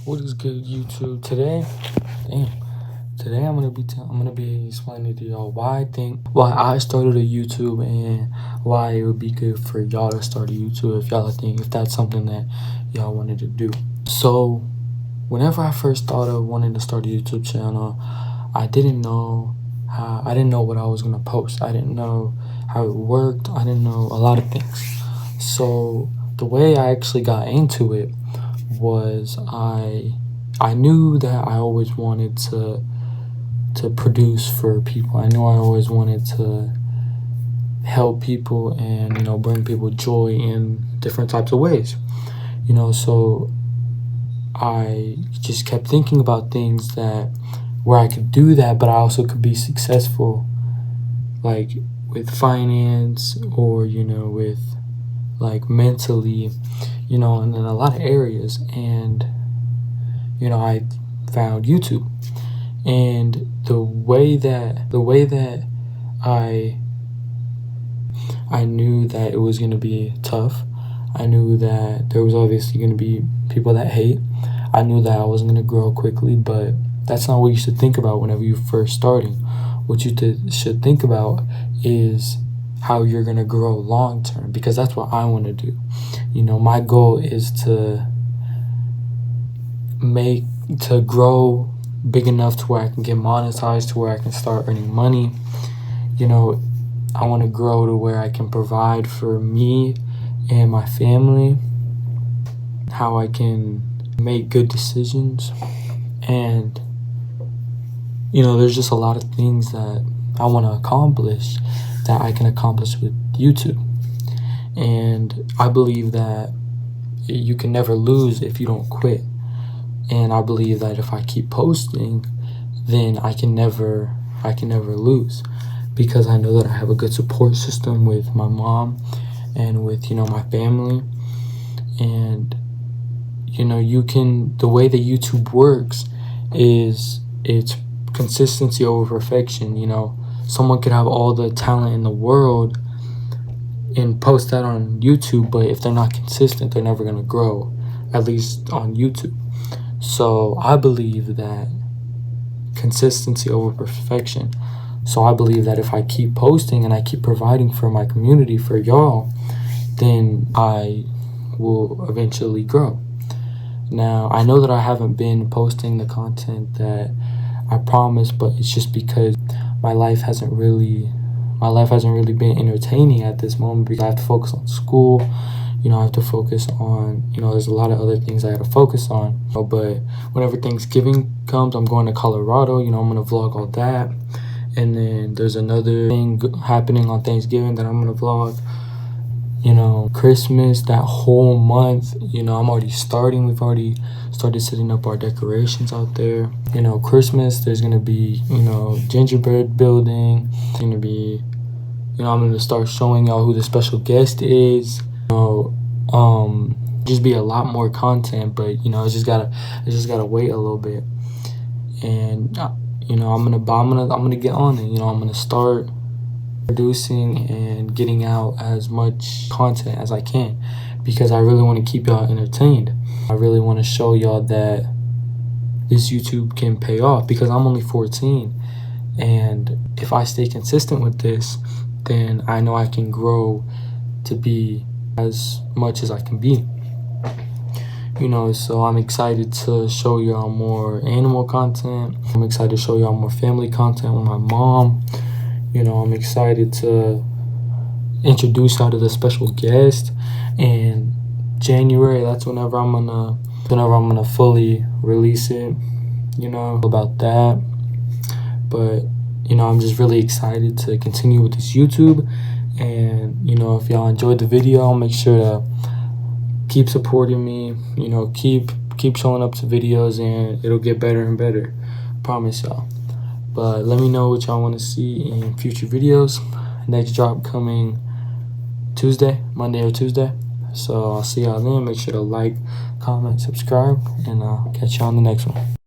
What is good, YouTube? Today I'm gonna be explaining to y'all why I started a YouTube and why it would be good for y'all to start a YouTube if that's something that y'all wanted to do. So, whenever I first thought of wanting to start a YouTube channel, I didn't know what I was gonna post. I didn't know how it worked. I didn't know a lot of things. So the way I actually got into it was I knew that I always wanted to produce for people. I knew I always wanted to help people and bring people joy in different types of ways. So I just kept thinking about things where I could do that, but I also could be successful, like with finance or with like mentally, and in a lot of areas. And I found YouTube, and the way that I knew that it was going to be tough. I knew that there was obviously going to be people that hate. I knew that I wasn't going to grow quickly, but that's not what you should think about whenever you're first starting. What you should think about is how you're going to grow long term, because that's what I want to do. My goal is to grow big enough to where I can get monetized, to where I can start earning money. I want to grow to where I can provide for me and my family, how I can make good decisions. And there's just a lot of things that I want to accomplish that I can accomplish with YouTube. And I believe that you can never lose if you don't quit. And I believe that if I keep posting, then I can never lose, because I know that I have a good support system with my mom and with my family. And the way that YouTube works is it's consistency over perfection. Someone could have all the talent in the world and post that on YouTube, but if they're not consistent, they're never going to grow, at least on YouTube. So I believe that consistency over perfection. So I believe that if I keep posting and I keep providing for my community, for y'all, then I will eventually grow. Now, I know that I haven't been posting the content that I promised, but it's just because my life hasn't really been entertaining at this moment, because I have to focus on school. I have to focus on, there's a lot of other things I have to focus on. But whenever Thanksgiving comes, I'm going to Colorado. I'm going to vlog all that. And then there's another thing happening on Thanksgiving that I'm going to vlog. Christmas, that whole month, I'm already starting. We've already started setting up our decorations out there. Christmas, there's going to be, gingerbread building. It's going to be, I'm going to start showing y'all who the special guest is. Just be a lot more content, but it's just gotta wait a little bit. And I'm gonna get on it. I'm gonna start producing and getting out as much content as I can, because I really want to keep y'all entertained. I really want to show y'all that this YouTube can pay off, because I'm only 14, and if I stay consistent with this, then I know I can grow to be as much as I can be. So I'm excited to show y'all more animal content. I'm excited to show y'all more family content with my mom. I'm excited to introduce y'all to the special guest. And January, that's whenever I'm gonna fully release it, about that. But I'm just really excited to continue with this YouTube. And if y'all enjoyed the video, make sure to keep supporting me. Keep showing up to videos, and it'll get better and better. Promise y'all. But let me know what y'all want to see in future videos. Next drop coming Monday or Tuesday. So I'll see y'all then. Make sure to like, comment, subscribe, and I'll catch y'all on the next one.